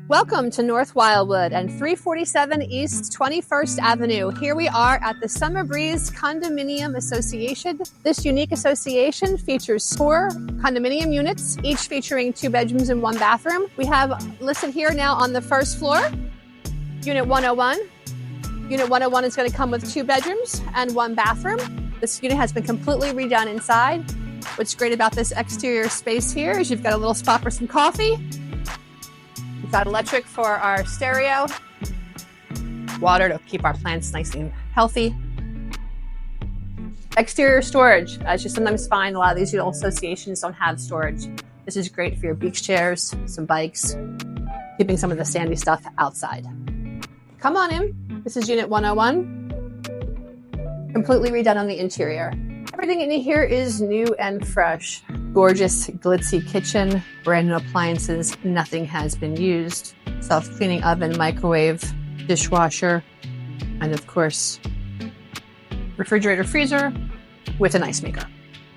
Welcome to North Wildwood and 347 East 21st Avenue. Here we are at the Summer Breeze Condominium Association. This unique association features 4 condominium units, each featuring 2 bedrooms and 1 bathroom. We have listed here now on the first floor, Unit 101. Unit 101 is going to come with 2 bedrooms and 1 bathroom. This unit has been completely redone inside. What's great about this exterior space here is you've got a little spot for some coffee. We've got electric for our stereo, water to keep our plants nice and healthy. Exterior storage, as you sometimes find, a lot of these little associations don't have storage. This is great for your beach chairs, some bikes, keeping some of the sandy stuff outside. Come on in. This is Unit 101. Completely redone on the interior. Everything in here is new and fresh. Gorgeous, glitzy kitchen, brand new appliances, nothing has been used. Self-cleaning oven, microwave, dishwasher, and of course, refrigerator, freezer with an ice maker.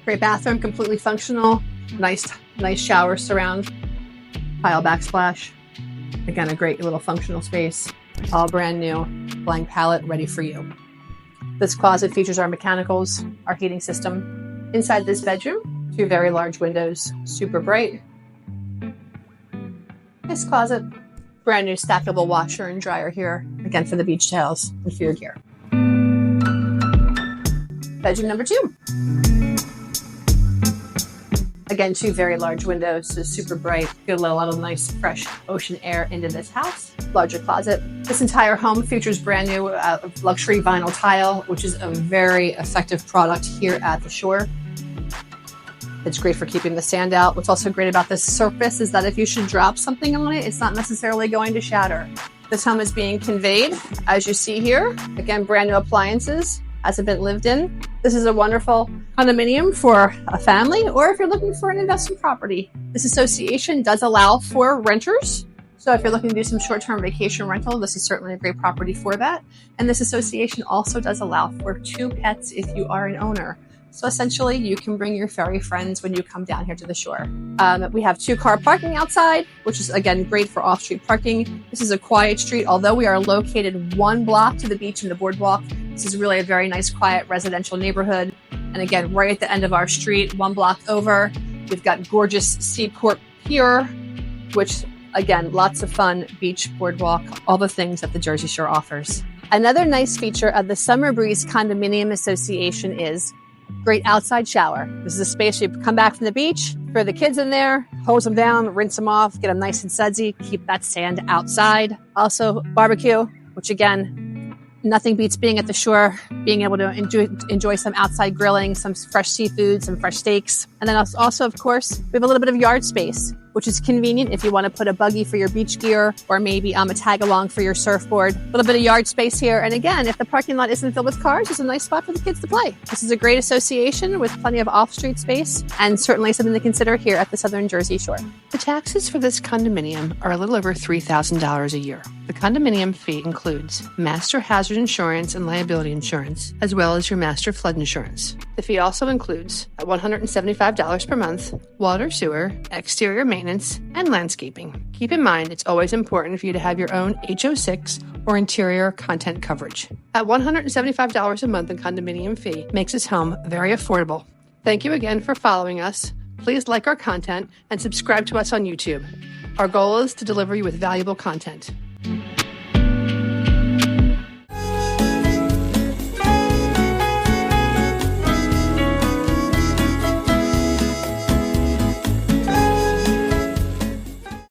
Great bathroom, completely functional. Nice shower surround, tile backsplash. Again, a great little functional space. All brand new, blank palette, ready for you. This closet features our mechanicals, our heating system. Inside this bedroom, 2 very large windows, super bright. Nice closet. Brand new stackable washer and dryer here, again for the beach towels and for your gear. Bedroom number 2. Again, 2 very large windows, so super bright. Get a lot of nice, fresh ocean air into this house. Larger closet. This entire home features brand new luxury vinyl tile, which is a very effective product here at the shore. It's great for keeping the sand out. What's also great about this surface is that if you should drop something on it, it's not necessarily going to shatter. This home is being conveyed, as you see here. Again, brand new appliances, hasn't been lived in. This is a wonderful condominium for a family, or if you're looking for an investment property. This association does allow for renters. So if you're looking to do some short-term vacation rental, this is certainly a great property for that. And this association also does allow for 2 pets if you are an owner. So essentially, you can bring your furry friends when you come down here to the shore. We have 2-car parking outside, which is, again, great for off-street parking. This is a quiet street. Although we are located 1 block to the beach and the boardwalk, this is really a very nice, quiet residential neighborhood. And again, right at the end of our street, 1 block over, we've got gorgeous Seaport Pier, which, again, lots of fun, beach, boardwalk, all the things that the Jersey Shore offers. Another nice feature of the Summer Breeze Condominium Association is great outside shower. This is a space you come back from the beach, throw the kids in there, hose them down, rinse them off, get them nice and sudsy, keep that sand outside. Also barbecue, which again, nothing beats being at the shore, being able to enjoy some outside grilling, some fresh seafood, some fresh steaks. And then also, of course, we have a little bit of yard space, which is convenient if you want to put a buggy for your beach gear or maybe a tag along for your surfboard. A little bit of yard space here. And again, if the parking lot isn't filled with cars, it's a nice spot for the kids to play. This is a great association with plenty of off-street space and certainly something to consider here at the Southern Jersey Shore. The taxes for this condominium are a little over $3,000 a year. The condominium fee includes master hazard insurance and liability insurance, as well as your master flood insurance. The fee also includes $175 per month, water, sewer, exterior maintenance, and landscaping. Keep in mind, it's always important for you to have your own HO6 or interior content coverage. At $175 a month in condominium fee makes this home very affordable. Thank you again for following us. Please like our content and subscribe to us on YouTube. Our goal is to deliver you with valuable content.